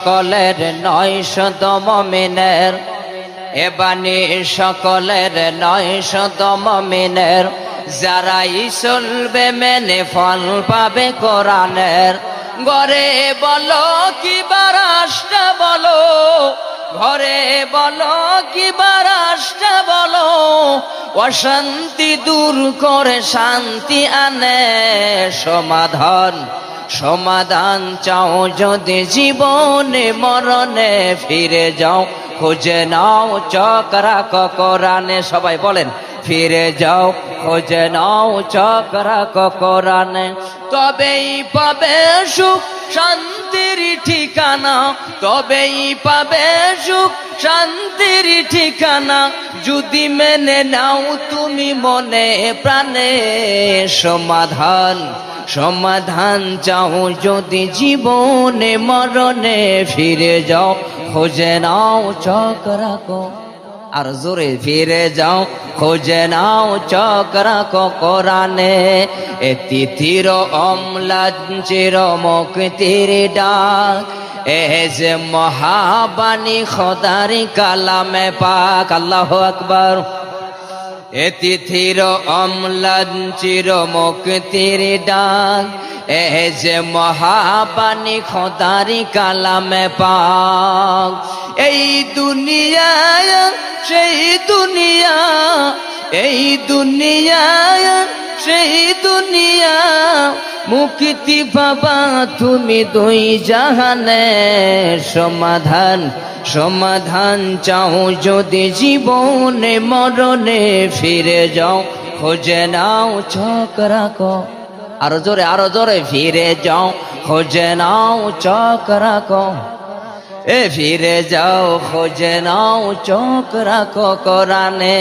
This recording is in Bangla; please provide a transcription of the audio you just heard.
সকলের নয় শত মুমিনের এ বাণী সকলের নয় শত মুমিনের যারাই চলবে মেনে ফল পাবে কোরআনের। ঘরে বলো কিবা রাষ্ট্র বলো, ঘরে বলো কিবা রাষ্ট্র বলো, অশান্তি দূর করে শান্তি আনে সমাধান। সমাধান চাও যদি জীবনে মরণে ফিরে যাও, খুঁজে নাও চোখ রাখো কোরআনে। সবাই বলেন ফিরে যাও, খুঁজে নাও চোখ রাখো কোরআনে। তবেই পাবে সুখ শান্তির ঠিকানা, তবেই পাবে সুখ শান্তির ঠিকানা, যদি মেনে নাও তুমি মনে প্রাণে সমাধান। সমাধান চাও যদি জীবনে মরণে ফিরে যাও, খোঁজে নাও চোখ রাখো, আর জোরে ফিরে যাও, খোঁজে নাও চোখ রাখো কোরআনে। এ তিথির অম্লান চির মুক্তির ডাক, এ যে মহাবাণী খোদার কালামে পাক। আল্লাহু আকবার। এ তিথির অম্লান চির মুক্তির ডাক, এ যে মহাবাণী খোদার কালামে পাক। এই দুনিয়া সেই দুনিয়া, এই দুনিয়া সেই দুনিয়া, মুক্তি পাবা তুমি দুই জাহানে সমাধান। সমাধান চাও যদি জীবনে মরণে ফিরে যাও, খোঁজে নাও চোখ রাখো, আরো জোরে আরো জোরে ফিরে যাও, খোঁজে নাও চোখ রাখো। এ ফিরে যাও, খোঁজে নাও চোখ রাখো কোরআনে।